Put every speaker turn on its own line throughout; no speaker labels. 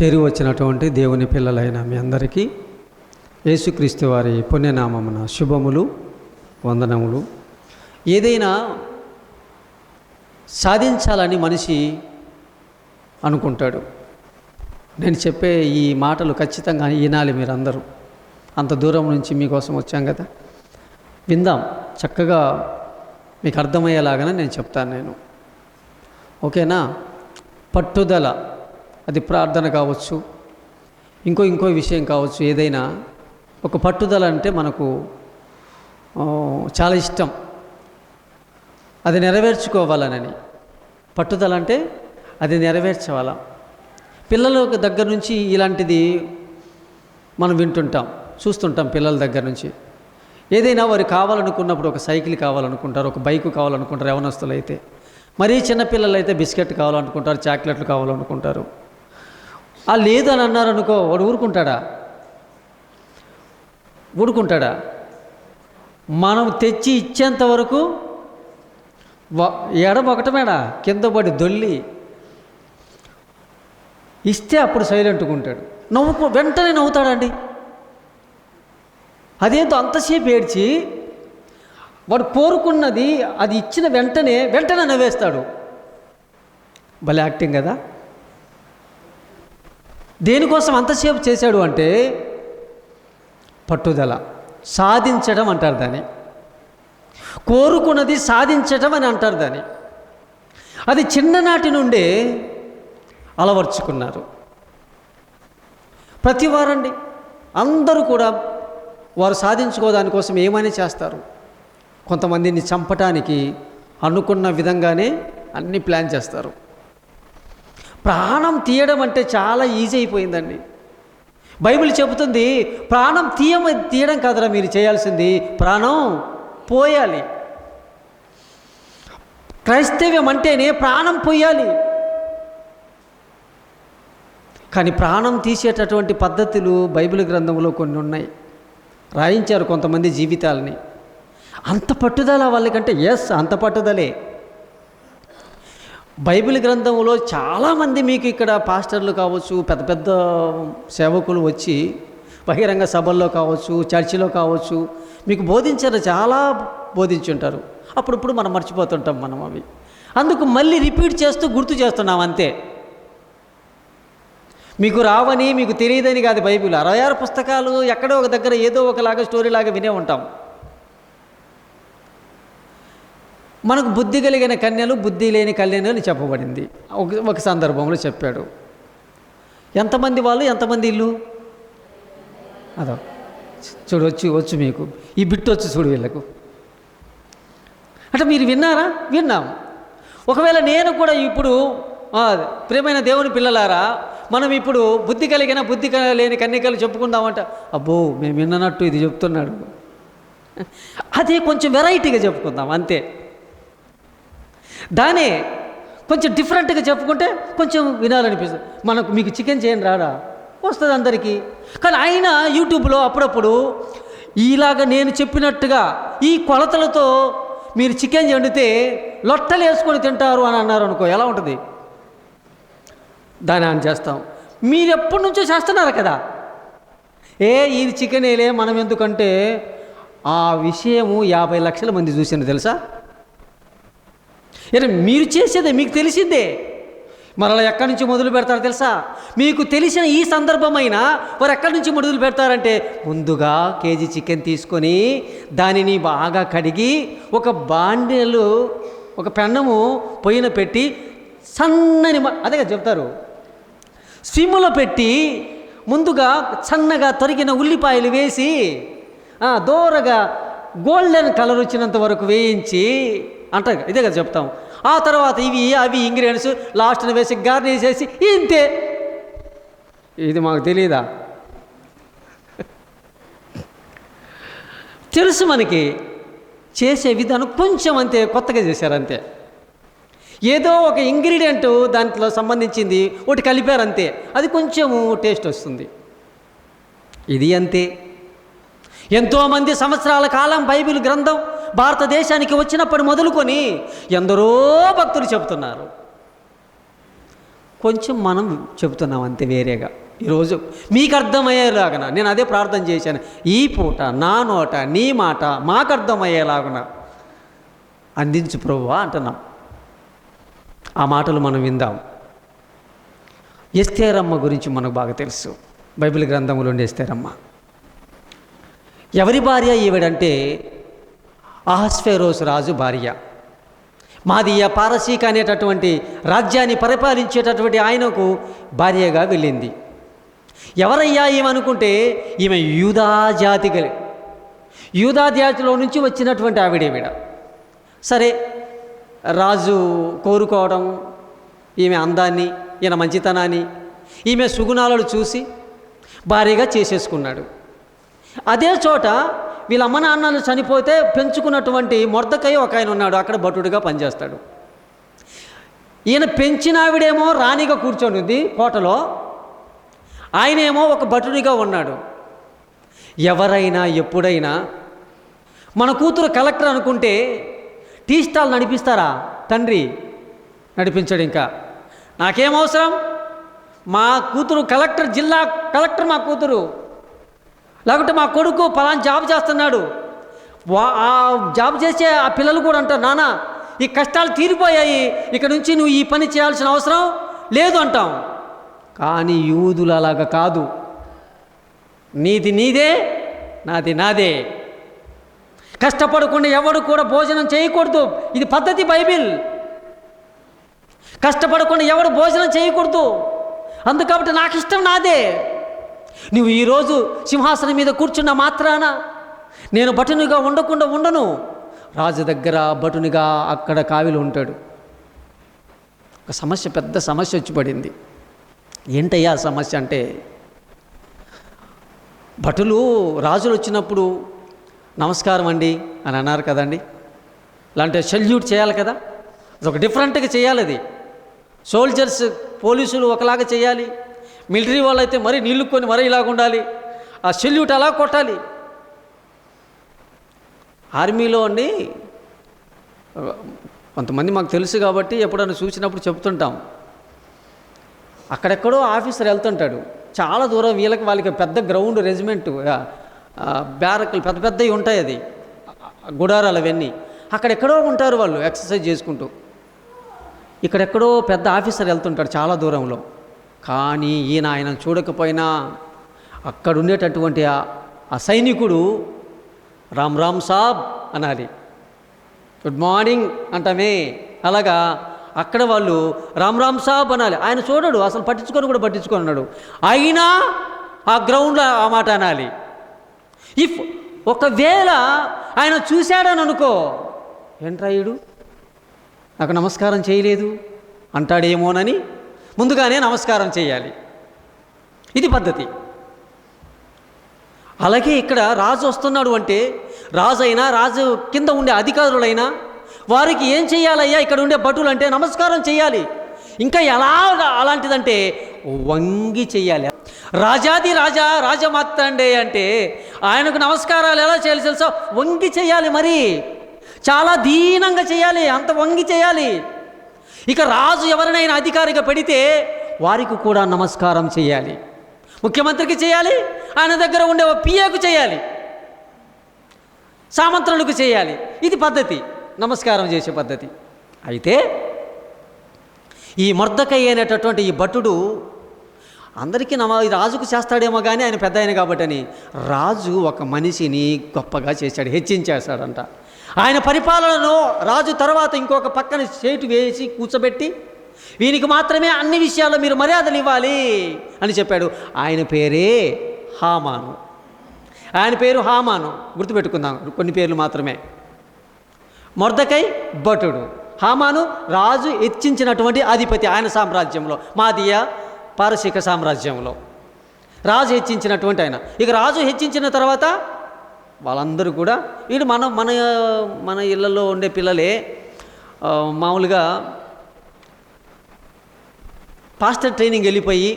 చేరి వచ్చినటువంటి దేవుని పిల్లలైన మీ అందరికీ యేసుక్రీస్తు వారి పుణ్యనామమున శుభములు, వందనములు. ఏదైనా సాధించాలని మనిషి అనుకుంటాడు. నేను చెప్పే ఈ మాటలు ఖచ్చితంగా వినాలి మీరందరూ. అంత దూరం నుంచి మీకోసం వచ్చాం కదా, విందాం. చక్కగా మీకు అర్థమయ్యేలాగానే నేను చెప్తాను. ఓకేనా? పట్టుదల, అది ప్రార్థన కావచ్చు, ఇంకో విషయం కావచ్చు. ఏదైనా ఒక పట్టుదల అంటే మనకు చాలా ఇష్టం, అది నెరవేర్చుకోవాలనని. పట్టుదల అంటే అది నెరవేర్చవాలా. పిల్లల దగ్గర నుంచి ఇలాంటిది మనం వింటుంటాం, చూస్తుంటాం. పిల్లల దగ్గర నుంచి ఏదైనా వారు కావాలనుకున్నప్పుడు ఒక సైకిల్ కావాలనుకుంటారు, ఒక బైకు కావాలనుకుంటారు. యవనస్తులు అయితే, మరీ చిన్నపిల్లలు అయితే బిస్కెట్ కావాలనుకుంటారు, చాక్లెట్లు కావాలనుకుంటారు. లేదు అని అన్నారనుకో, వాడు ఊరుకుంటాడా? మనం తెచ్చి ఇచ్చేంత వరకు ఎడమొకటమేడా కింద పడి దొల్లి ఇస్తే అప్పుడు సైలెంట్గా ఉంటాడు. వెంటనే నవ్వుతాడండి. అదేంతో అంతసేపు ఏడ్చి వాడు కోరుకున్నది అది ఇచ్చిన వెంటనే నవ్వేస్తాడు. భలే యాక్టింగ్ కదా. దేనికోసం అంతసేపు చేశాడు అంటే పట్టుదల, సాధించడం అంటారు దాన్ని. కోరుకున్నది సాధించడం అని అంటారు దాన్ని. అది చిన్ననాటి నుండే అలవర్చుకున్నారు. ప్రతి వారండి అందరూ కూడా వారు సాధించుకోవడానికోసం ఏమైనా చేస్తారు. కొంతమందిని చంపటానికి అనుకున్న విధంగానే అన్ని ప్లాన్ చేస్తారు. ప్రాణం తీయడం అంటే చాలా ఈజీ అయిపోయిందండి. బైబిల్ చెబుతుంది, ప్రాణం తీయడం కాదురా మీరు చేయాల్సింది, ప్రాణం పోయాలి. క్రైస్తవ్యం అంటేనే ప్రాణం పోయాలి. కానీ ప్రాణం తీసేటటువంటి పద్ధతులు బైబిల్ గ్రంథంలో కొన్ని ఉన్నాయి. రాయించారు కొంతమంది జీవితాలని. అంత పట్టుదల వాళ్ళకంటే అంత పట్టుదలే. బైబిల్ గ్రంథంలో చాలామంది మీకు ఇక్కడ పాస్టర్లు కావచ్చు, పెద్ద పెద్ద సేవకులు వచ్చి బహిరంగ సభల్లో కావచ్చు, చర్చిలో కావచ్చు మీకు బోధించారు, చాలా బోధించుంటారు. అప్పుడప్పుడు మనం మర్చిపోతుంటాం అవి. అందుకు మళ్ళీ రిపీట్ చేస్తూ గుర్తు చేస్తున్నాం అంతే. మీకు రావని, మీకు తెలియదని కాదు. బైబిల్ 66 పుస్తకాలు ఎక్కడో ఒక దగ్గర ఏదో ఒకలాగా స్టోరీలాగా వినే ఉంటాం. మనకు బుద్ధి కలిగిన కన్యలు, బుద్ధి లేని కళ్యాణులు అని చెప్పబడింది. ఒక సందర్భంలో చెప్పాడు. ఎంతమంది వాళ్ళు, ఎంతమంది ఇల్లు? అదో చూడు, వచ్చు మీకు ఈ బిట్టు వచ్చు చూడు వీళ్ళకు. అంటే మీరు విన్నారా? విన్నాం. ఒకవేళ నేను కూడా ఇప్పుడు ప్రియమైన దేవుని పిల్లలారా, మనం ఇప్పుడు బుద్ధి కలిగిన, బుద్ధి లేని కన్యకలు చెప్పుకుందామంట. అబ్బో మేము విన్నట్టు ఇది చెప్తున్నాడు. అదే కొంచెం వెరైటీగా చెప్పుకుందాం అంతే. దానే కొంచెం డిఫరెంట్గా చెప్పుకుంటే కొంచెం వినాలనిపిస్తుంది. మీకు చికెన్ చేయని రాడా? వస్తుంది అందరికీ. కానీ ఆయన యూట్యూబ్లో అప్పుడప్పుడు ఇలాగ నేను చెప్పినట్టుగా ఈ కొలతలతో మీరు చికెన్ వండితే లొట్టలు వేసుకొని తింటారు అని అన్నారు అనుకో, ఎలా ఉంటుంది? దాన్ని ఆన్ చేస్తాం. మీరు ఎప్పటి నుంచో చేస్తున్నారు కదా. ఇది చికెన్ వేలే మనం ఎందుకంటే ఆ విషయము 50 లక్షల మంది చూసాను తెలుసా. మీరు చేసేదే మీకు తెలిసిందే. మరలా ఎక్కడి నుంచి మొదలు పెడతారో తెలుసా? మీకు తెలిసిన ఈ సందర్భమైనా వారు ఎక్కడి నుంచి మొదలు పెడతారంటే, ముందుగా కేజీ చికెన్ తీసుకొని దానిని బాగా కడిగి ఒక బాండెలు, ఒక పెన్నము పొయ్యిన పెట్టి సన్నని అదే కదా చెప్తారు, స్విమ్లో పెట్టి ముందుగా సన్నగా తరిగిన ఉల్లిపాయలు వేసి దూరగా గోల్డెన్ కలర్ వచ్చినంత వరకు వేయించి అంటారు. ఇదే కదా చెప్తాం. ఆ తర్వాత అవి ఇంగ్రీడియంట్స్ లాస్ట్ని వేసి గార్నిష్ చేసి ఇంతే. ఇది మాకు తెలియదా? తెలుసు మనకి. చేసే విధానం కొంచెం అంతే, కొత్తగా చేశారు అంతే. ఏదో ఒక ఇంగ్రీడియంట్ దాంట్లో సంబంధించింది ఒకటి కలిపారు అంతే, అది కొంచెము టేస్ట్ వస్తుంది. ఇది అంతే. ఎంతోమంది సంవత్సరాల కాలం బైబిల్ గ్రంథం భారతదేశానికి వచ్చినప్పుడు మొదలుకొని ఎందరో భక్తులు చెబుతున్నారు. కొంచెం మనం చెబుతున్నాం అంతే వేరేగా. ఈరోజు మీకు అర్థమయ్యేలాగన నేను అదే ప్రార్థన చేశాను. ఈ పూట నా నోట నీ మాట మాకు అర్థమయ్యేలాగున అందించు ప్రభువా అంటున్నాం. ఆ మాటలు మనం విందాం. ఎస్తేరమ్మ గురించి మనకు బాగా తెలుసు. బైబిల్ గ్రంథంలో ఉండే ఎస్తేరమ్మ ఎవరి భార్య ఈవిడంటే అహస్వేరోసు రాజు భార్య. మాదియా పారసీక అనేటటువంటి రాజ్యాన్ని పరిపాలించేటటువంటి ఆయనకు భార్యగా వెళ్ళింది. ఎవరయ్యా ఈమెనుకుంటే ఈమె యూదా జాతిలో నుంచి వచ్చినటువంటి ఆవిడేవిడ. సరే, రాజు కోరుకోవడం ఈమె అందాన్ని, ఈయన మంచితనాన్ని, ఈమె సుగుణాలను చూసి భార్యగా చేసేసుకున్నాడు. అదే చోట వీళ్ళ అమ్మ నాన్నలు చనిపోతే పెంచుకున్నటువంటి మొర్దెకై ఒక ఆయన ఉన్నాడు, అక్కడ భటుడిగా పనిచేస్తాడు. ఈయన పెంచిన ఆవిడేమో రాణిగా కూర్చొని ఉంది కోటలో, ఆయనేమో ఒక భటుడిగా ఉన్నాడు. ఎవరైనా ఎప్పుడైనా మన కూతురు కలెక్టర్ అనుకుంటే టీ స్టాల్ నడిపిస్తారా? తండ్రి నడిపించాడు. ఇంకా నాకేం అవసరం, మా కూతురు కలెక్టర్, జిల్లా కలెక్టర్ మా కూతురు, లేకుంటే మా కొడుకు పలానా జాబ్ చేస్తున్నాడు, ఆ జాబ్ చేసే ఆ పిల్లలు కూడా అంటారు, నాన్న ఈ కష్టాలు తీరిపోయాయి, ఇక నుంచి నువ్వు ఈ పని చేయాల్సిన అవసరం లేదు అంటాం. కానీ యూదులు అలాగా కాదు. నీది నీదే, నాది నాదే. కష్టపడకుండా ఎవడు కూడా భోజనం చేయకూడదు. ఇది పద్ధతి బైబిల్. కష్టపడకుండా ఎవడు భోజనం చేయకూడదు. అందుకబట్టి నాకు ఇష్టం నాదే. నువ్వు ఈరోజు సింహాసనం మీద కూర్చున్న మాత్రాన నేను భటునిగా ఉండకుండా ఉండను. రాజు దగ్గర భటునిగా అక్కడ కావిలు ఉంటాడు. ఒక సమస్య, పెద్ద సమస్య వచ్చి పడింది. ఏంటయ్యా సమస్య అంటే, భటులు రాజులు వచ్చినప్పుడు నమస్కారం అండి అని అన్నారు కదండి. ఇలాంటి సెల్యూట్ చేయాలి కదా, అదొక డిఫరెంట్గా చేయాలి. అది సోల్జర్స్, పోలీసులు ఒకలాగా చేయాలి, మిలిటరీ వాళ్ళు అయితే మరీ నీళ్ళు కొని మరీ ఇలాగ ఉండాలి, ఆ సెల్యూట్ అలా కొట్టాలి. ఆర్మీలో అండి కొంతమంది మాకు తెలుసు కాబట్టి ఎప్పుడైనా చూసినప్పుడు చెప్తుంటాం. అక్కడెక్కడో ఆఫీసర్ వెళ్తుంటాడు, చాలా దూరం, వాళ్ళకి పెద్ద గ్రౌండ్, రెజిమెంట్, బ్యారక్లు పెద్ద పెద్దవి ఉంటాయి, అది గుడారాలు అవన్నీ. అక్కడెక్కడో ఉంటారు వాళ్ళు ఎక్సర్సైజ్ చేసుకుంటూ. ఇక్కడెక్కడో పెద్ద ఆఫీసర్ వెళ్తుంటాడు చాలా దూరంలో. కానీ ఆయన చూడకపోయినా అక్కడ ఉండేటటువంటి ఆ సైనికుడు రామ్ రామ్ సాబ్ అనాలి, గుడ్ మార్నింగ్ అంటామే, అలాగా అక్కడ వాళ్ళు రామ్ రామ్ సాబ్ అనాలి. ఆయన చూడడు, అసలు పట్టించుకున్నాడు, అయినా ఆ గ్రౌండ్లో ఆ మాట అనాలి. ఇఫ్ ఒకవేళ ఆయన చూశాడని అనుకో, ఏంట్రాయుడు నాకు నమస్కారం చేయలేదు అంటాడేమోనని ముందుగానే నమస్కారం చేయాలి. ఇది పద్ధతి. అలాగే ఇక్కడ రాజు వస్తున్నాడు అంటే, రాజు అయినా రాజు కింద ఉండే అధికారులైనా వారికి ఏం చేయాలయ్యా, ఇక్కడ ఉండే భటులు అంటే నమస్కారం చేయాలి. ఇంకా ఎలా అలాంటిదంటే వంగి చెయ్యాలి. రాజాది రాజా రాజమార్తాండే అంటే ఆయనకు నమస్కారాలు ఎలా చేయాలి తెలుసా? వంగి చేయాలి. మరి చాలా దీనంగా చేయాలి, అంత వంగి చేయాలి. ఇక రాజు ఎవరినైనా అధికారిగా పెడితే వారికి కూడా నమస్కారం చేయాలి. ముఖ్యమంత్రికి చేయాలి, ఆయన దగ్గర ఉండే పిఏకు చేయాలి, సామంత్రులకు చేయాలి. ఇది పద్ధతి, నమస్కారం చేసే పద్ధతి. అయితే ఈ మొర్దెకై అనేటటువంటి ఈ భటుడు అందరికీ రాజుకు చేస్తాడేమో కానీ ఆయన పెద్ద ఆయన కాబట్టి అని రాజు ఒక మనిషిని గొప్పగా చేశాడు, హెచ్చించేశాడంట. ఆయన పరిపాలనలో రాజు తర్వాత ఇంకొక పక్కన చేటు వేసి కూర్చోబెట్టి వీనికి మాత్రమే అన్ని విషయాల్లో మీరు మర్యాదలు ఇవ్వాలి అని చెప్పాడు. ఆయన పేరే హామాను. ఆయన పేరు హామాను, గుర్తుపెట్టుకుందాం, కొన్ని పేర్లు మాత్రమే. మొర్దెకై భటుడు, హామాను రాజు హెచ్చించినటువంటి అధిపతి ఆయన సామ్రాజ్యంలో, మాదియా పారసీక సామ్రాజ్యంలో రాజు హెచ్చించినటువంటి ఆయన. ఇక రాజు హెచ్చించిన తర్వాత వాళ్ళందరూ కూడా వీడు మన ఇళ్ళల్లో ఉండే పిల్లలే మామూలుగా పాస్టర్ ట్రైనింగ్ వెళ్ళిపోయి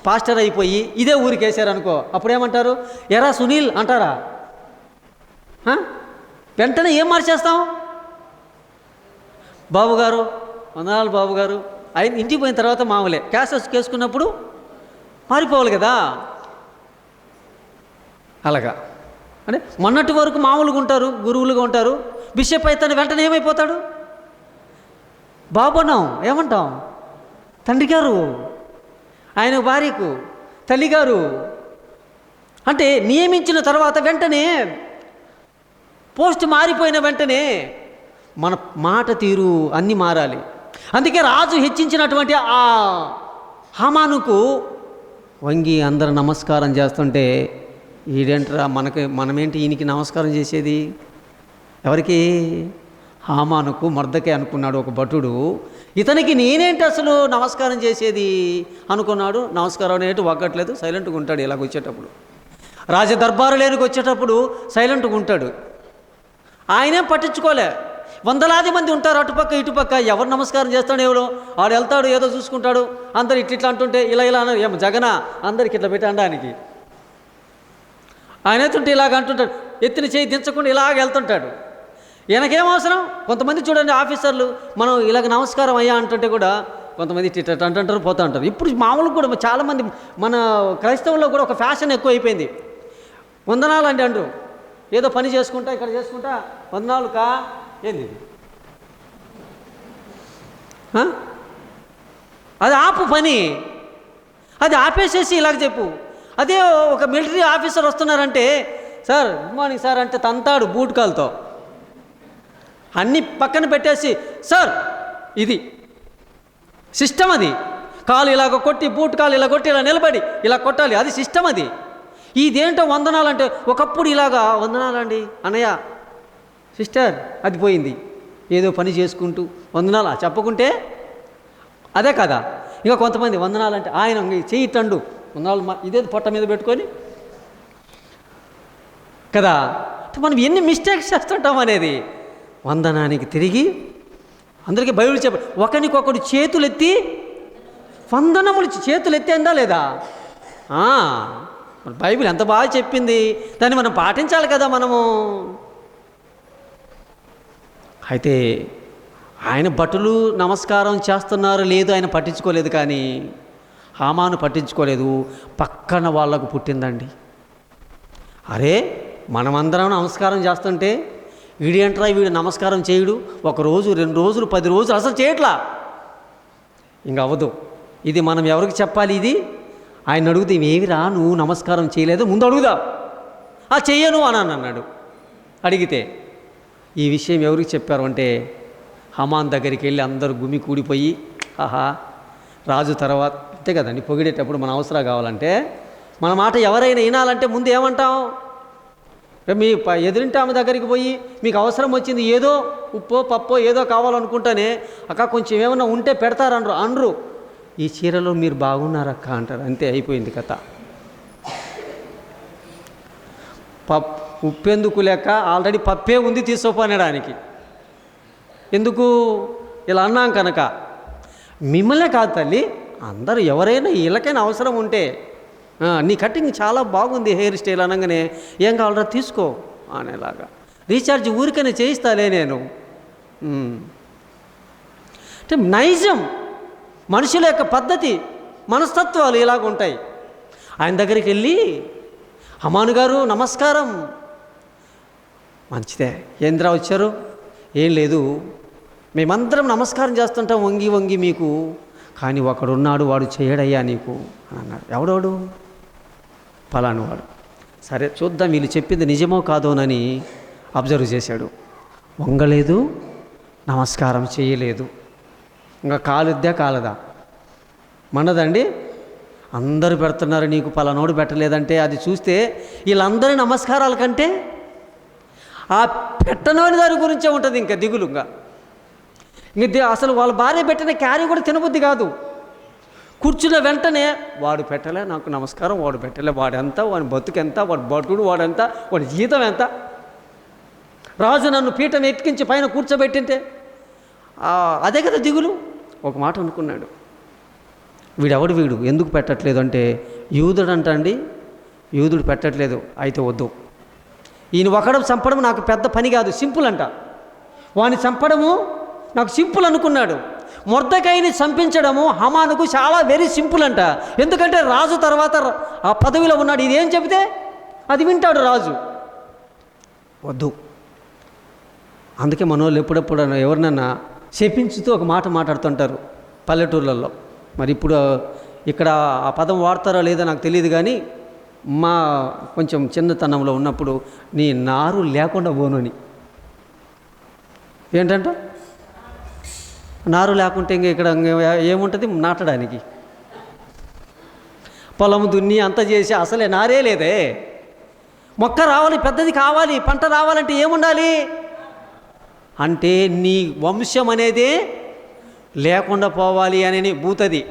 పాస్టర్ అయిపోయి ఇదే ఊరికి వేసారనుకో, అప్పుడేమంటారు, ఎరా సునీల్ అంటారా? వెంటనే ఏం మార్చేస్తాం, బాబుగారు వందనాలు బాబుగారు ఆయన ఇంటికి పోయిన తర్వాత మామూలే, క్యాసెట్స్ వేసుకున్నప్పుడు మారిపోవాలి కదా. అలాగా అంటే మొన్నటి వరకు మామూలుగా ఉంటారు, గురువులుగా ఉంటారు. బిషప్ అయితే వెంటనే ఏమైపోతాడు? బాబున్నాం ఏమంటాం? తండ్రి గారు, ఆయన భార్యకు తల్లిగారు అంటే నియమించిన తర్వాత వెంటనే పోస్ట్ మారిపోయిన వెంటనే మన మాట తీరు అన్నీ మారాలి. అందుకే రాజు హెచ్చించినటువంటి ఆ హామానుకు వంగి అందరూ నమస్కారం చేస్తుంటే ఈడేంట్రా మనమేంటి ఈయనకి నమస్కారం చేసేది? ఎవరికి? హామానుకు. మొర్దెకై అనుకున్నాడు ఒక భటుడు, ఇతనికి నేనేంటి అసలు నమస్కారం చేసేది అనుకున్నాడు. నమస్కారం అనేటి ఒక్కట్లేదు, సైలెంట్గా ఉంటాడు. ఇలాగ వచ్చేటప్పుడు రాజదర్బారు లేనికి వచ్చేటప్పుడు సైలెంట్గా ఉంటాడు. ఆయనేం పట్టించుకోలే. వందలాది మంది ఉంటారు అటుపక్క ఇటుపక్క, ఎవరు నమస్కారం చేస్తాడు? ఎవడో ఆడు వెళ్తాడు, ఏదో చూసుకుంటాడు. అందరు ఇట్లా అంటుంటే ఇలా అన్నారు, ఏం జగన అందరికి ఇట్లా పెట్టి అనడానికి. ఆయన ఎత్తుంటే ఇలాగ అంటుంటాడు, ఎత్తిన చేయి దించకుండా ఇలాగ వెళ్తుంటాడు. ఈయనకేం అవసరం? కొంతమంది చూడండి ఆఫీసర్లు, మనం ఇలాగ నమస్కారం అయ్యా అంటుంటే కూడా కొంతమంది ఇట్లా అంటుంటారు, పోతూ ఉంటారు. ఇప్పుడు మామూలుగా కూడా చాలామంది మన క్రైస్తవుల్లో కూడా ఒక ఫ్యాషన్ ఎక్కువ అయిపోయింది. వందనాలు అండి అంటారు, ఏదో పని చేసుకుంటా ఇక్కడ చేసుకుంటా వందనాలు కా ఏంది అది ఆపు పని, అది ఆపేసేసి ఇలాగ చెప్పు. అదే ఒక మిలిటరీ ఆఫీసర్ వస్తున్నారంటే, సార్ గుడ్ మార్నింగ్ సార్ అంటే తంతాడు బూట్ కాల్తో. అన్నీ పక్కన పెట్టేసి సార్ ఇది సిస్టమ్, అది కాలు ఇలాగ కొట్టి బూట్ కాలు ఇలా కొట్టి ఇలా నిలబడి ఇలా కొట్టాలి, అది సిస్టమ్. అది ఇదేంటో వందనాలంటే ఒకప్పుడు ఇలాగా వందనాలండి అన్నయ్య సిస్టర్ అది పోయింది. ఏదో పని చేసుకుంటూ వందనాలా చెప్పకుంటే అదే కదా. ఇంకా కొంతమంది వందనాలంటే ఆయన చెయ్యి తండు వందనాలు ఇదే పొట్ట మీద పెట్టుకొని కదా. మనం ఎన్ని మిస్టేక్స్ చేస్తుంటాం అనేది. వందనానికి తిరిగి అందరికీ బైబిల్ చెప్ప ఒకరికొకడు చేతులెత్తి వందనములు చేతులు ఎత్తిందా లేదా? బైబిల్ ఎంత బాగా చెప్పింది, దాన్ని మనం పాటించాలి కదా మనము. అయితే ఆయన భటులు నమస్కారం చేస్తున్నారు లేదు ఆయన పట్టించుకోలేదు, కానీ హామాను పట్టించుకోలేదు. పక్కన వాళ్ళకు పుట్టిందండి, అరే మనమందరం నమస్కారం చేస్తుంటే వీడేంట్రా వీడు నమస్కారం చేయడు, 1 రోజు 2 రోజులు 10 రోజులు అసలు చేయట్లా, ఇంక అవ్వదు. ఇది మనం ఎవరికి చెప్పాలి? ఇది ఆయన అడుగుతే ఏమిరా నువ్వు నమస్కారం చేయలేదు, ముందు అడుగుదా. చెయ్యను అని అన్నాడు. అడిగితే ఈ విషయం ఎవరికి చెప్పారు అంటే హమాన్ దగ్గరికి వెళ్ళి అందరూ గుమి కూడిపోయి, ఆహా రాజు తర్వాత అంతే కదండి, పొగిడేటప్పుడు మన అవసరం కావాలంటే మన మాట ఎవరైనా వినాలంటే ముందు ఏమంటాం? మీ ఎదురింటి ఆమె దగ్గరికి పోయి మీకు అవసరం వచ్చింది, ఏదో ఉప్పో పప్పో ఏదో కావాలనుకుంటానే, అక్క కొంచెం ఏమన్నా ఉంటే పెడతారనరు అనరు. ఈ చీరలో మీరు బాగున్నారక్క అంటారు, అంతే అయిపోయింది కథ. ఉప్పెందుకు లెక్క ఆల్రెడీ పప్పే ఉంది తీసుకోపోనడానికి. ఎందుకు ఇలా అన్నాం కనుక. మిమ్మల్నే కాదు తల్లి, అందరూ ఎవరైనా వీళ్ళకైనా అవసరం ఉంటే నీ కటింగ్ చాలా బాగుంది హెయిర్ స్టైల్ అనగానే ఏం కావాలరా తీసుకో అనేలాగా. రీఛార్జ్ ఊరికనే చేయిస్తాలే నేను అంటే నైజం, మనుషుల యొక్క పద్ధతి మనస్తత్వాలు ఇలాగ ఉంటాయి. ఆయన దగ్గరికి వెళ్ళి హమాను గారు నమస్కారం, మంచిదే ఏంద్రా వచ్చారు? ఏం లేదు, మేమందరం నమస్కారం చేస్తుంటాం వంగి వంగి మీకు, కానీ ఒకడున్నాడు వాడు చేయడయ్యా నీకు అని అన్నాడు. ఎవడోడు? ఫలాను వాడు. సరే చూద్దాం వీళ్ళు చెప్పింది నిజమో కాదోనని అబ్జర్వ్ చేశాడు. వంగలేదు, నమస్కారం చేయలేదు, ఇంకా కాలుద్దా కాలదా? మనదండి అందరూ పెడుతున్నారు, నీకు పలానోడు పెట్టలేదంటే అది చూస్తే వీళ్ళందరి నమస్కారాల కంటే ఆ పెట్టనోని దాని గురించే ఉంటుంది ఇంకా దిగులుగా. ఇంక అసలు వాళ్ళ భార్య పెట్టిన క్యారీ కూడా తినబుద్ధి కాదు. కూర్చున్న వెంటనే వాడు పెట్టలే నాకు నమస్కారం, వాడు పెట్టలే, వాడెంత, వాడి బతుకెంత, వాడు బతుకుడు వాడెంత, వాడి జీతం ఎంత, రాజు నన్ను పీఠం ఎక్కించి పైన కూర్చోబెట్టింటే అదే కదా దిగులు. ఒక మాట అనుకున్నాడు, వీడెవడు వీడు ఎందుకు పెట్టట్లేదు అంటే యూదుడు అంటండి, యూదుడు పెట్టట్లేదు అయితే వద్దు. ఈయన ఒకడం చంపడం నాకు పెద్ద పని కాదు, సింపుల్ అంట. వాడిని చంపడము నాకు సింపుల్ అనుకున్నాడు. మొర్దెకైని చంపించడము హమానుకు చాలా వెరీ సింపుల్ అంట. ఎందుకంటే రాజు తర్వాత ఆ పదవిలో ఉన్నాడు. ఇదేం చెబితే అది వింటాడు రాజు. వద్దు. అందుకే మనోళ్ళు ఎప్పుడెప్పుడు ఎవరినన్నా శపించుతూ ఒక మాట మాట్లాడుతుంటారు పల్లెటూర్లలో. మరి ఇప్పుడు ఇక్కడ ఆ పదం వాడతారో లేదో నాకు తెలియదు, కానీ మా కొంచెం చిన్నతనంలో ఉన్నప్పుడు నీ నారు లేకుండా పోనుని. ఏంటంట నారు లేకుంటే ఇంక ఇక్కడ ఏముంటుంది నాటడానికి? పొలం దున్ని అంత చేసి అసలే నారే లేదే. మొక్క రావాలి, పెద్దది కావాలి, పంట రావాలంటే ఏముండాలి అంటే నీ వంశం అనేదే లేకుండా పోవాలి అని భూతది.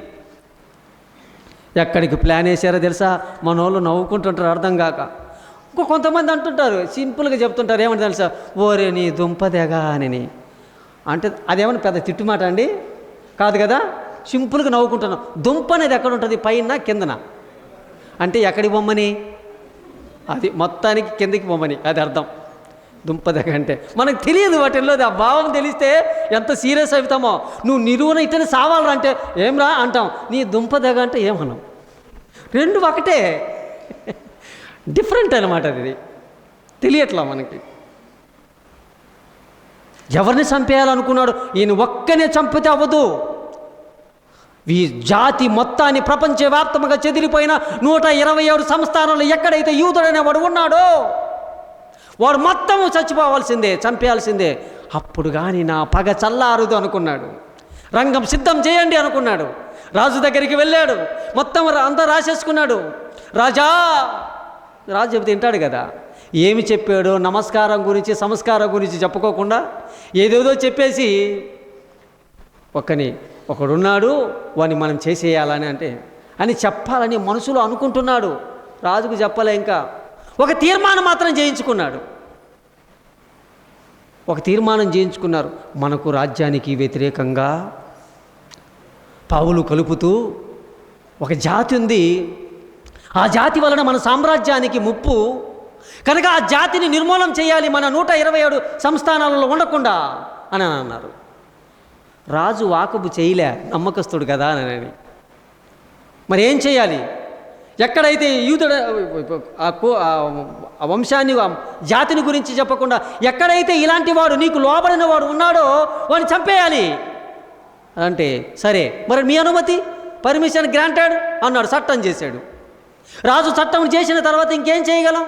ఎక్కడికి ప్లాన్ వేసారో తెలుసా? మన వాళ్ళు నవ్వుకుంటుంటారు అర్థం కాక. కొంతమంది అంటుంటారు, సింపుల్గా చెప్తుంటారు, ఏమంటే తెలుసా, ఓరే నీ దుంపదెగా అని. అంటే అదేమన్నా పెద్ద తిట్టుమాట అండి? కాదు కదా. సింపుల్గా నవ్వుకుంటున్నాం. దుంప అనేది ఎక్కడ ఉంటుంది? పైన కిందన. అంటే ఎక్కడికి బొమ్మని? అది మొత్తానికి కిందకి బొమ్మని, అది అర్థం దుంపదెగ అంటే. మనకు తెలియదు వాటిల్లో ఆ భావం తెలిస్తే ఎంత సీరియస్ అవుతామో. నువ్వు నిలువున ఇట్టని సావాలరా అంటే ఏం రా అంటాం. నీ దుంపదెగ అంటే ఏమన్నాం? రెండు ఒకటే, డిఫరెంట్ అనమాట. అది తెలియట్లా మనకి. ఎవరిని చంపేయాలనుకున్నాడు? ఈయన ఒక్కనే చంపితే అవ్వదు. ఈ జాతి మొత్తాన్ని ప్రపంచవ్యాప్తంగా చెదిరిపోయిన 127 సంస్థానాల్లో ఎక్కడైతే యూదుడనే వాడు ఉన్నాడో వాడు మొత్తము చచ్చిపోవాల్సిందే, చంపేయాల్సిందే. అప్పుడు కానీ నా పగ చల్లారుదు అనుకున్నాడు. రంగం సిద్ధం చేయండి అనుకున్నాడు. రాజు దగ్గరికి వెళ్ళాడు. మొత్తం అంతా రాసేసుకున్నాడు. రాజా, రాజు చెబితే వింటాడు కదా. ఏమి చెప్పాడో నమస్కారం గురించి సంస్కారం గురించి చెప్పుకోకుండా ఏదేదో చెప్పేసి ఒకడున్నాడు వాడిని మనం చేసేయాలని అని చెప్పాలని మనసులో అనుకుంటున్నాడు. రాజుకు చెప్పలే. ఇంకా ఒక తీర్మానం మాత్రం చేయించుకున్నాడు. ఒక తీర్మానం చేయించుకున్నారు. మనకు రాజ్యానికి వ్యతిరేకంగా పావులు కలుపుతూ ఒక జాతి ఉంది, ఆ జాతి వలన మన సామ్రాజ్యానికి ముప్పు కనుక ఆ జాతిని నిర్మూలన చేయాలి మన 127 సంస్థానాలలో ఉండకుండా అని అన్నారు. రాజు వాకబు చేయలే, నమ్మకస్తుడు కదా అని. మరి ఏం చేయాలి? ఎక్కడైతే యూదుడు ఆ వంశాన్ని జాతిని గురించి చెప్పకుండా ఎక్కడైతే ఇలాంటి వాడు నీకు లోబడిన వాడు ఉన్నాడో వాడిని చంపేయాలి అంటే, సరే మరి మీ అనుమతి, పర్మిషన్ గ్రాంటెడ్ అన్నాడు. చట్టం చేశాడు. రాజు చట్టం చేసిన తర్వాత ఇంకేం చేయగలం?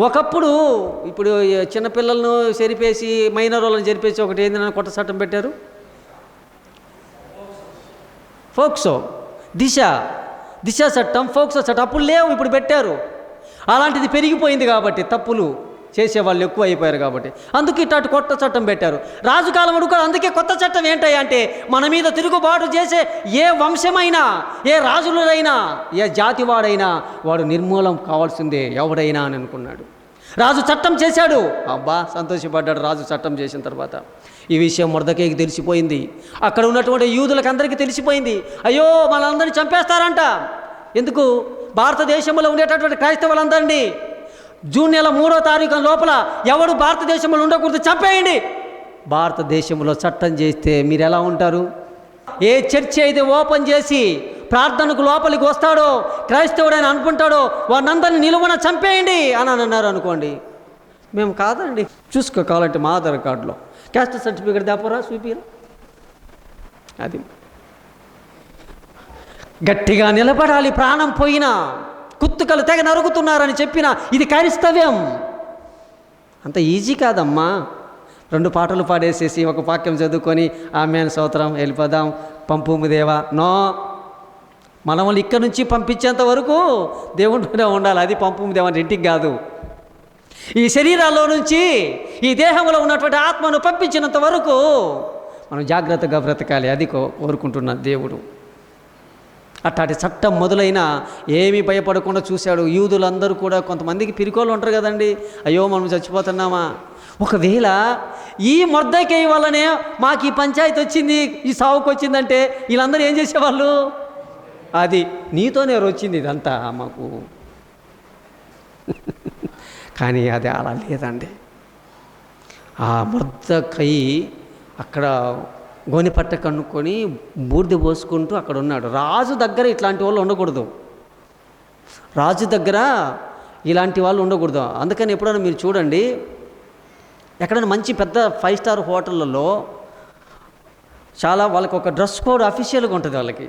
ఒకప్పుడు ఇప్పుడు చిన్నపిల్లలను చెరిపేసి మైనర్ వాళ్ళని చెరిపేసి ఒకటి ఏంటన్నా కొత్త చట్టం పెట్టారు, ఫోక్సో. దిశ చట్టం, ఫోక్సో చట్టం అప్పుడు లేవు, ఇప్పుడు పెట్టారు. అలాంటిది పెరిగిపోయింది కాబట్టి, తప్పులు చేసేవాళ్ళు ఎక్కువ అయిపోయారు కాబట్టి అందుకే ఇట్లాంటి కొత్త చట్టం పెట్టారు. రాజుకాలం కూడా అందుకే కొత్త చట్టం ఏంటంటే అంటే మన మీద తిరుగుబాటు చేసే ఏ వంశమైనా, ఏ రాజులైనా, ఏ జాతివాడైనా వాడు నిర్మూలం కావాల్సిందే ఎవడైనా అని అనుకున్నాడు. రాజు చట్టం చేశాడు. అబ్బా సంతోషపడ్డాడు రాజు చట్టం చేసిన తర్వాత. ఈ విషయం మొర్దెకైకి తెలిసిపోయింది. అక్కడ ఉన్నటువంటి యూదులకు అందరికీ తెలిసిపోయింది. అయ్యో మనందరినీ చంపేస్తారంట. ఎందుకు? భారతదేశంలో ఉండేటటువంటి క్రైస్తవులందరినీ జూన్ నెల 3వ తారీఖు లోపల ఎవడు భారతదేశంలో ఉండకూడదు, చంపేయండి. భారతదేశంలో చట్టం చేస్తే మీరు ఎలా ఉంటారు? ఏ చర్చి అయితే ఓపెన్ చేసి ప్రార్థనకు లోపలికి వస్తాడో క్రైస్తవుడని అనుకుంటాడో వాడినందరినీ నిలువున చంపేయండి అని అన్నారు అనుకోండి. మేము కాదండి, చూసుకో కావాలంటే మా ఆధార్ కార్డులో క్యాస్ట్ సర్టిఫికేట్ దాపరా చూపిరా. అది గట్టిగా నిలబడాలి. ప్రాణం పోయినా కుత్తుకలు తెగ నరుగుతున్నారని చెప్పిన ఇది క్రైస్తవ్యం. అంత ఈజీ కాదమ్మా. 2 పాటలు పాడేసేసి ఒక వాక్యం చదువుకొని ఆమేన్ స్తోత్రం వెళ్ళిపోదాం పంపుము దేవా. నో, మనల్ని ఇక్కడి నుంచి పంపించేంత వరకు దేవుడినే ఉండాలి. అది పంపుము దేవా ఇంటికి కాదు. ఈ శరీరాల్లో నుంచి ఈ దేహంలో ఉన్నటువంటి ఆత్మను పంపించినంత వరకు మనం జాగ్రత్తగా బ్రతకాలి. అది కోరుకుంటున్న దేవుడు. అట్లాంటి చట్టం మొదలైన ఏమీ భయపడకుండా చూశాడు. యూదులందరూ కూడా కొంతమందికి పిరికోళ్ళు ఉంటారు కదండి, అయ్యో మనం చచ్చిపోతున్నామా, ఒకవేళ ఈ మొర్దెకై వల్లనే మాకు ఈ పంచాయతీ వచ్చింది, ఈ సావుకు వచ్చిందంటే వీళ్ళందరూ ఏం చేసేవాళ్ళు? అది నీతోనే వచ్చింది ఇదంతా మాకు. కానీ అది అలా లేదండి. ఆ మొర్దెకై అక్కడ గోనెపట్ట కనుక్కొని బూడిద పోసుకుంటూ అక్కడ ఉన్నాడు. రాజు దగ్గర ఇట్లాంటి వాళ్ళు ఉండకూడదు, రాజు దగ్గర ఇలాంటి వాళ్ళు ఉండకూడదు. అందుకని ఎప్పుడైనా మీరు చూడండి, ఎక్కడైనా మంచి పెద్ద 5 స్టార్ హోటళ్ళలో చాలా వాళ్ళకి ఒక డ్రెస్ కోడ్ అఫీషియల్గా ఉంటుంది. వాళ్ళకి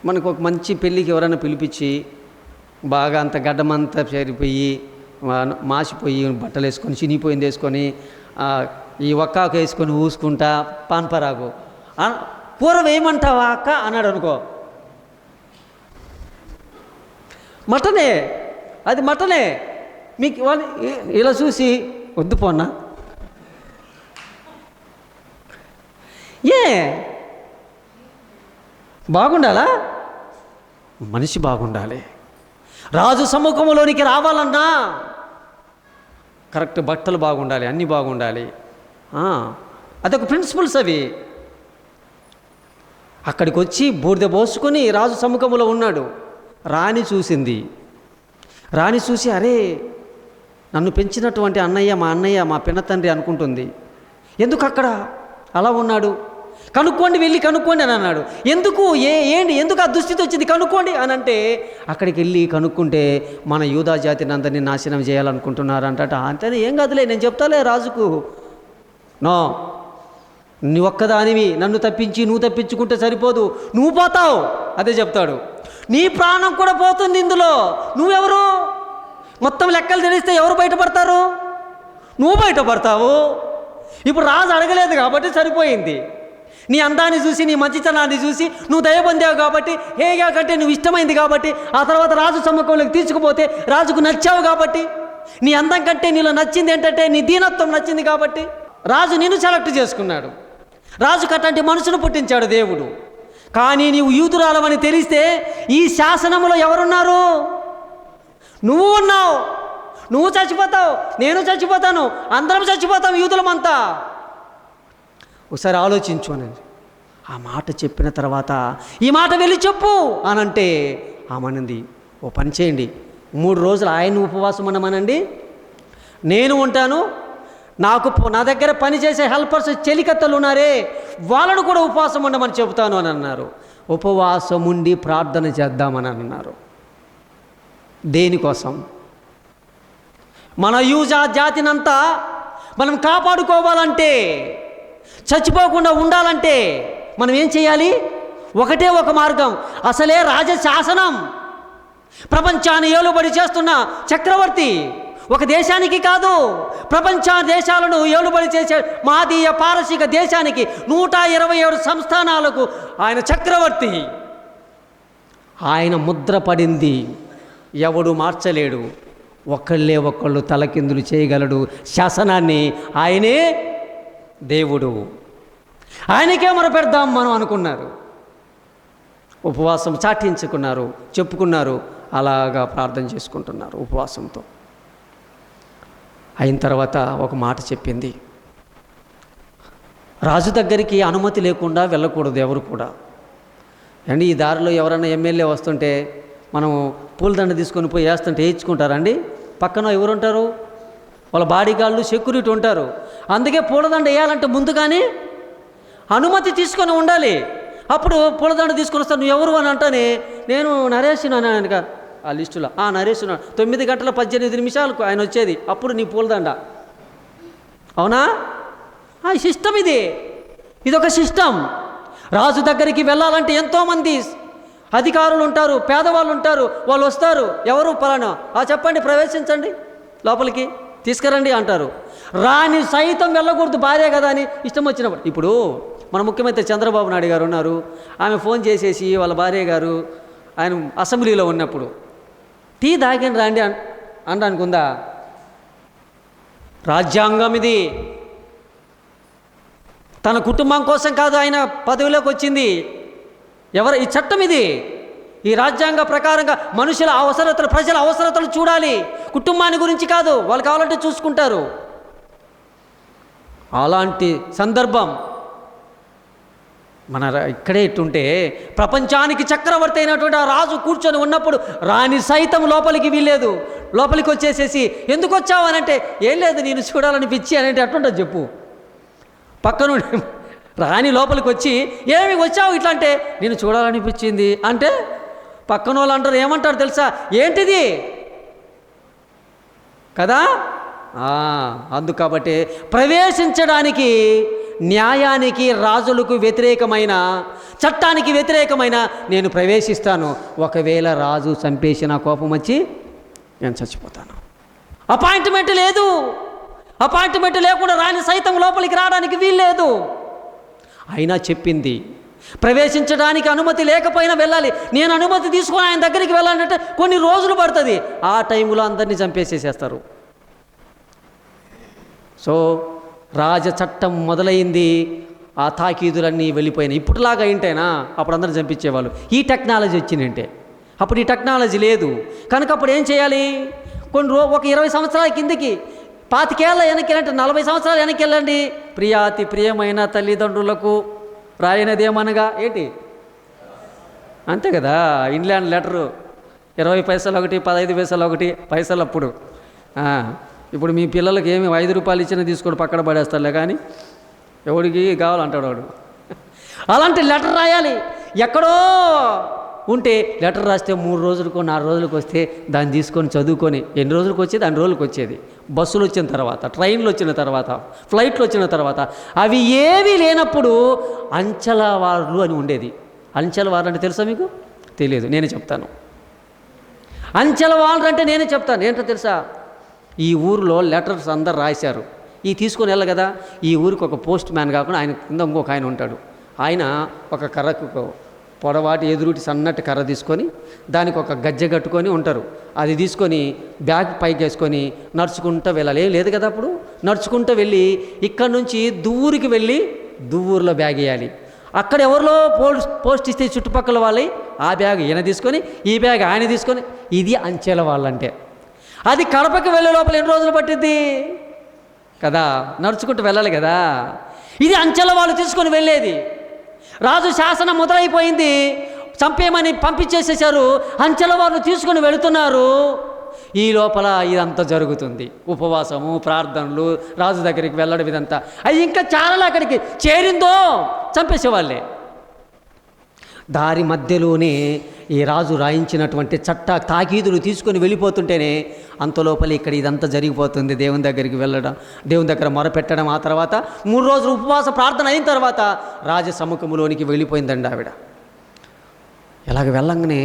మనకు ఒక మంచి పెళ్ళికి ఎవరైనా పిలిపించి బాగా అంత గడ్డమంతా చేరిపోయి మాసిపోయి బట్టలు వేసుకొని చినిగిపోయింది వేసుకొని ఈ ఒక్కాకు వేసుకొని ఊసుకుంటా పాన్పరాగు కూర వేయమంటావా అక్క అన్నాడు అనుకో, మటనే, అది మటనే. మీకు ఇలా చూసి వద్దు పోన్నా, ఏ బాగుండాలా? మనిషి బాగుండాలి. రాజు సముఖంలోనికి రావాలన్నా కరెక్ట్ బట్టలు బాగుండాలి, అన్నీ బాగుండాలి. అదొక ప్రిన్సిపల్స్ అవి. అక్కడికి వచ్చి బూడిద పోసుకొని రాజు సముఖంలో ఉన్నాడు. రాణి చూసింది. రాణి చూసి అరే నన్ను పెంచినటువంటి అన్నయ్య, మా అన్నయ్య, మా పినతండ్రి అనుకుంటుంది. ఎందుకు అక్కడ అలా ఉన్నాడు? కనుక్కోండి, వెళ్ళి కనుక్కోండి అని అన్నాడు. ఎందుకు ఏంటి ఎందుకు ఆ దుస్థితి వచ్చింది కనుక్కోండి అని అంటే, అక్కడికి వెళ్ళి కనుక్కుంటే మన యూదా జాతిని అందరినీ నాశనం చేయాలనుకుంటున్నారు అంట. అంతేనే, ఏం కాదులే, నేను చెప్తాలే రాజుకు. నో, నువ్వు ఒక్కదానివి, నన్ను తప్పించి నువ్వు తప్పించుకుంటే సరిపోదు, నువ్వు పోతావు. అదే చెప్తాడు. నీ ప్రాణం కూడా పోతుంది ఇందులో. నువ్వెవరు? మొత్తం లెక్కలు తెలిస్తే ఎవరు బయటపడతారు? నువ్వు బయటపడతావు. ఇప్పుడు రాజు అడగలేదు కాబట్టి సరిపోయింది. నీ అందాన్ని చూసి, నీ మంచితనాన్ని చూసి నువ్వు దయ పొందావు కాబట్టి, హేగా కంటే నువ్వు ఇష్టమైంది కాబట్టి, ఆ తర్వాత రాజు సమ్మకంలోకి తీసుకుపోతే రాజుకు నచ్చావు కాబట్టి, నీ అందం కంటే నీలో నచ్చింది ఏంటంటే నీ దీనత్వం నచ్చింది కాబట్టి రాజు నిన్ను సెలెక్ట్ చేసుకున్నాడు. రాజుకు అట్లాంటి మనసును పుట్టించాడు దేవుడు. కానీ నీవు యూదురాలవని తెలిస్తే ఈ శాసనంలో ఎవరున్నారు? నువ్వు ఉన్నావు. నువ్వు చచ్చిపోతావు, నేను చచ్చిపోతాను, అందరం చచ్చిపోతాం, యూదులమంతా. ఒకసారి ఆలోచించు అని ఆ మాట చెప్పిన తర్వాత, ఈ మాట వెళ్ళి చెప్పు అనంటే ఆమనంది, ఓ పని చేయండి, 3 రోజులు ఆయన ఉపవాసం ఉండమనండి, నేను ఉంటాను, నా దగ్గర పనిచేసే హెల్పర్స్ చెలికత్తలు ఉన్నారే వాళ్ళను కూడా ఉపవాసం ఉండమని చెబుతాను అని అన్నారు. ఉపవాసం ఉండి ప్రార్థన చేద్దామని అన్నారు. దేనికోసం? మన యూదా జాతినంతా మనం కాపాడుకోవాలంటే, చచ్చిపోకుండా ఉండాలంటే మనం ఏం చేయాలి? ఒకటే ఒక మార్గం. అసలే రాజశాసనం, ప్రపంచాన్ని ఏలుబడి చేస్తున్న చక్రవర్తి, ఒక దేశానికి కాదు ప్రపంచ దేశాలను ఏలుబడి చేసే మాదీయ పారసీక దేశానికి 127 సంస్థానాలకు ఆయన చక్రవర్తి. ఆయన ముద్ర పడింది, ఎవడు మార్చలేడు. ఒకళ్ళు తలకిందులు చేయగలడు శాసనాన్ని. ఆయనే దేవుడు. ఆయనకే మొరపెడదాం మనం అనుకున్నారు. ఉపవాసం చాటించుకున్నారు, చెప్పుకున్నారు, అలాగా ప్రార్థన చేసుకుంటున్నారు ఉపవాసంతో. అయిన తర్వాత ఒక మాట చెప్పింది, రాజు దగ్గరికి అనుమతి లేకుండా వెళ్ళకూడదు ఎవరు కూడా. అండి, ఈ దారిలో ఎవరైనా ఎమ్మెల్యే వస్తుంటే మనం పూలదండ తీసుకొని పోయి వేస్తుంటే వేయించుకుంటారండి. పక్కన ఎవరుంటారు? వాళ్ళ బాడీగార్డులు, సెక్యూరిటీ ఉంటారు. అందుకే పూలదండ వేయాలంటే ముందుగానే అనుమతి తీసుకొని ఉండాలి. అప్పుడు పూలదండ తీసుకొని వస్తాను, నువ్వు ఎవరు అని అంటానే, నేను నరేష్ అనక ఆ లిస్టులో నరేష్ 9 గంటల 18 నిమిషాలకు ఆయన వచ్చేది, అప్పుడు నీ పూలదండ. అవునా? సిస్టమ్ ఇదొక సిస్టమ్. రాజు దగ్గరికి వెళ్ళాలంటే ఎంతోమంది అధికారులు ఉంటారు, పేదవాళ్ళు ఉంటారు, వాళ్ళు వస్తారు. ఎవరు? పలానా, చెప్పండి, ప్రవేశించండి, లోపలికి తీసుకురండి అంటారు. రాణి సైతం వెళ్ళకూడదు, భార్య కదా అని ఇష్టం వచ్చినప్పుడు. ఇప్పుడు మన ముఖ్యమంత్రి చంద్రబాబు నాయుడు గారు ఉన్నారు, ఆమె ఫోన్ చేసేసి వాళ్ళ భార్య గారు ఆయన అసెంబ్లీలో ఉన్నప్పుడు టీ తాగిన రండి అనడానికి ఉందా? రాజ్యాంగం ఇది. తన కుటుంబం కోసం కాదు ఆయన పదవిలోకి వచ్చింది. ఈ చట్టం ఇది. ఈ రాజ్యాంగ ప్రకారంగా మనుషుల అవసరతలు, ప్రజల అవసరతలు చూడాలి, కుటుంబాన్ని గురించి కాదు. వాళ్ళు కావాలంటే చూసుకుంటారు. అలాంటి సందర్భం మన ఇక్కడే ఇట్టుంటే, ప్రపంచానికి చక్రవర్తి అయినటువంటి ఆ రాజు కూర్చొని ఉన్నప్పుడు రాణి సైతం లోపలికి వీల్లేదు. లోపలికి వచ్చేసేసి ఎందుకు వచ్చావు అని అంటే, ఏం లేదు నేను చూడాలని పిచ్చి అని అంటే అట్టుంటుంది చెప్పు. పక్కన రాణి లోపలికి వచ్చి ఏమి వచ్చావు ఇట్లా అంటే నేను చూడాలనిపించింది అంటే పక్కన వాళ్ళు అంటారు, ఏమంటారు తెలుసా, ఏంటిది కదా. అందుకబట్టి ప్రవేశించడానికి న్యాయానికి రాజులకు వ్యతిరేకమైన చట్టానికి వ్యతిరేకమైన నేను ప్రవేశిస్తాను. ఒకవేళ రాజు చంపేసిన కోపం వచ్చి నేను చచ్చిపోతాను. అపాయింట్మెంట్ లేదు, అపాయింట్మెంట్ లేకుండా రాణి సైతం లోపలికి రావడానికి వీల్లేదు. అయినా చెప్పింది ప్రవేశించడానికి అనుమతి లేకపోయినా వెళ్ళాలి. నేను అనుమతి తీసుకొని ఆయన దగ్గరికి వెళ్ళాలంటే కొన్ని రోజులు పడుతుంది. ఆ టైంలో అందరినీ చంపేసేసేస్తారు. సో రాజచట్టం మొదలైంది. ఆ తాకీదులన్నీ వెళ్ళిపోయినాయి. ఇప్పుడులాగా ఏంటైనా అప్పుడు అందరూ చంపించేవాళ్ళు. ఈ టెక్నాలజీ వచ్చిందంటే అప్పుడు ఈ టెక్నాలజీ లేదు కనుక అప్పుడు ఏం చేయాలి, ఒక 20 సంవత్సరాల కిందకి 25 ఏళ్ళ వెనక్కి అంటే 40 సంవత్సరాలు వెనక్కి వెళ్ళండి. ప్రియాతి ప్రియమైన తల్లిదండ్రులకు రాయనదేమనగా ఏంటి అంతే కదా. ఇంగ్లాండ్ లెటరు 20 పైసలు ఒకటి, 15 పైసలు ఒకటి, పైసలు అప్పుడు. ఇప్పుడు మీ పిల్లలకి ఏమి 5 రూపాయలు ఇచ్చినా తీసుకొని పక్కన పడేస్తారులే, కానీ ఎవడికి కావాలంటాడు వాడు. అలాంటి లెటర్ రాయాలి. ఎక్కడో ఉంటే లెటర్ రాస్తే 3 రోజులకో 4 రోజులకు వస్తే దాన్ని తీసుకొని చదువుకొని ఎన్ని రోజులకు వచ్చేది అన్ని రోజులకు వచ్చేది. బస్సులు వచ్చిన తర్వాత, ట్రైన్లు వచ్చిన తర్వాత, ఫ్లైట్లు వచ్చిన తర్వాత అవి ఏవి లేనప్పుడు అంచెల వార్లు అని ఉండేది. అంచెల వార్లు అంటే తెలుసా మీకు? తెలియదు, నేనే చెప్తాను. అంచెల వార్లు అంటే నేనే చెప్తాను. ఏంటో తెలుసా, ఈ ఊరిలో లెటర్స్ అందరు రాశారు. ఈ తీసుకొని వెళ్ళ కదా, ఈ ఊరికి ఒక పోస్ట్ మ్యాన్ కాకుండా ఆయన కింద ఇంకొక ఆయన ఉంటాడు. ఆయన ఒక కర్రకు పొడవాటి ఎదురుటి సన్నటి కర్ర తీసుకొని దానికి ఒక గజ్జె కట్టుకొని ఉంటారు. అది తీసుకొని బ్యాగ్ పైకి వేసుకొని నడుచుకుంటూ వెళ్ళాలి. ఏం లేదు కదా అప్పుడు. నడుచుకుంటూ వెళ్ళి ఇక్కడ నుంచి దువ్వూరికి వెళ్ళి దువ్వూరులో బ్యాగ్ వేయాలి. అక్కడ ఎవరిలో పోస్ట్ ఇస్తే చుట్టుపక్కల వాళ్ళి ఆ బ్యాగ్ ఈయన తీసుకొని ఈ బ్యాగ్ ఆయన తీసుకొని, ఇది అంచెల వాళ్ళంటే. అది కడపకి వెళ్ళే లోపల ఎన్ని రోజులు పట్టిద్ది కదా, నడుచుకుంటూ వెళ్ళాలి కదా. ఇది అంచెల వాళ్ళు తీసుకొని వెళ్ళేది. రాజు శాసనం మొదలైపోయింది, చంపేయమని పంపించేసేసారు. అంచెల వాళ్ళు తీసుకొని వెళుతున్నారు. ఈ లోపల ఇదంతా జరుగుతుంది. ఉపవాసము, ప్రార్థనలు, రాజు దగ్గరికి వెళ్ళడం, ఇదంతా. అది ఇంకా చాలా అక్కడికి చేరిందో చంపేసేవాళ్ళే. దారి మధ్యలోనే ఈ రాజు రాయించినటువంటి తాకీదులు తీసుకొని వెళ్ళిపోతుంటేనే అంతలోపల ఇక్కడ ఇదంతా జరిగిపోతుంది. దేవుని దగ్గరికి వెళ్ళడం, దేవుని దగ్గర మొరపెట్టడం. ఆ తర్వాత 3 రోజులు ఉపవాస ప్రార్థన అయిన తర్వాత రాజ సముఖంలోనికి వెళ్ళిపోయిందండి ఆవిడ. ఇలాగ వెళ్ళంగానే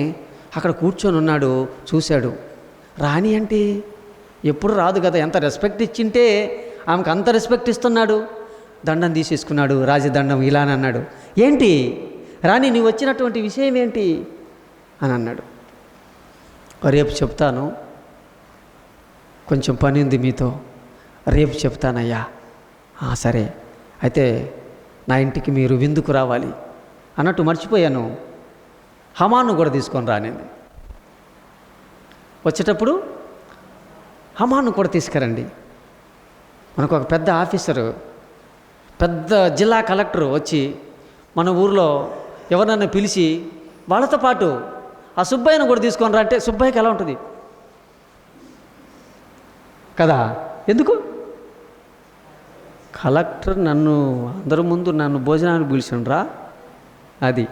అక్కడ కూర్చొని ఉన్నాడు, చూశాడు. రాణి అంటే ఎప్పుడు రాదు కదా, ఎంత రెస్పెక్ట్ ఇచ్చింటే ఆమెకు అంత రెస్పెక్ట్ ఇస్తున్నాడు. దండం తీసేసుకున్నాడు, రాజదండం ఇలానే అన్నాడు. ఏంటి రాణి నీవు వచ్చినటువంటి విషయం ఏంటి అని అన్నాడు. రేపు చెప్తాను, కొంచెం పని ఉంది మీతో, రేపు చెప్తానయ్యా. సరే అయితే నా ఇంటికి మీరు విందుకు రావాలి అన్నట్టు మర్చిపోయాను. హమాను కూడా తీసుకొని రానండి. వచ్చేటప్పుడు హమాను కూడా తీసుకురండి. మనకు ఒక పెద్ద ఆఫీసరు, పెద్ద జిల్లా కలెక్టరు వచ్చి మన ఊరిలో ఎవరినన్నా పిలిచి వాళ్ళతో పాటు ఆ సుబ్బయ్యను కూడా తీసుకొని రా అంటే సుబ్బయ్యకి ఎలా ఉంటుంది కదా. ఎందుకు కలెక్టర్ నన్ను అందరి ముందు నన్ను భోజనానికి పిలిచిండ్రా, అది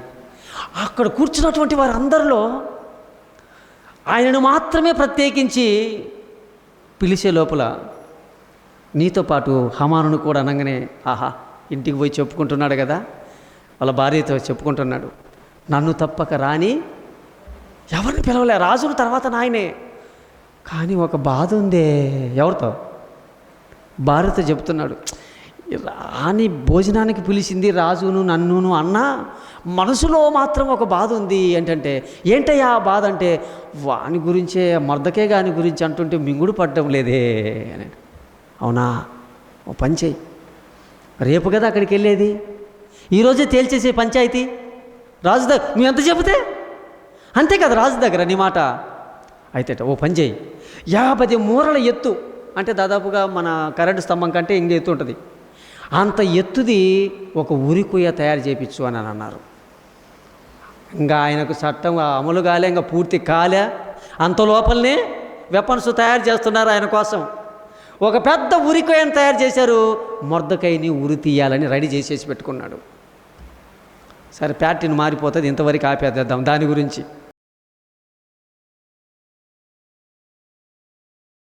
అక్కడ కూర్చున్నటువంటి వారందరిలో ఆయనను మాత్రమే ప్రత్యేకించి పిలిచే లోపల నీతో పాటు హమానును కూడా అనగానే ఆహా, ఇంటికి పోయి చెప్పుకుంటున్నాడు కదా, వాళ్ళ భార్యతో చెప్పుకుంటున్నాడు, నన్ను తప్పక రాని ఎవరిని పిలవలే, రాజును తర్వాత నాయనే. కానీ ఒక బాధ ఉందే. ఎవరితో? భార్యతో చెప్తున్నాడు. రాణి భోజనానికి పిలిచింది రాజును నన్నును అన్నా, మనసులో మాత్రం ఒక బాధ ఉంది. ఏంటంటే ఏంటయ్యా ఆ బాధ అంటే, వాని గురించే, మర్దకే గాని గురించి అంటుంటే మింగుడు పడ్డం లేదే అని. అవునా, ఓ పని చెయ్యి, రేపు కదా అక్కడికి వెళ్ళేది, ఈరోజే తేల్చేసే పంచాయతీ రాజు దగ్గర. నువ్వు ఎంత చెబితే అంతే కదా రాజు దగ్గర నీ మాట. అయితే ఓ పని చేయి, 50 మూరల ఎత్తు అంటే దాదాపుగా మన కరెంటు స్తంభం కంటే ఇంక ఎత్తు ఉంటుంది, అంత ఎత్తుది ఒక ఉరికుయ్య తయారు చేయించు అని అన్నారు. ఇంకా ఆయనకు చట్టం అమలు కాలే, ఇంకా పూర్తి కాలే, అంత లోపలనే వెపన్స్ తయారు చేస్తున్నారు ఆయన కోసం. ఒక పెద్ద ఉరికొయ్యను తయారు చేశారు. మొర్దెకైని ఉరి తీయాలని రెడీ చేసేసి పెట్టుకున్నాడు. సరే ప్యాటర్న్ మారిపోతుంది, ఇంతవరకు ఆపేద్దాం దాని గురించి.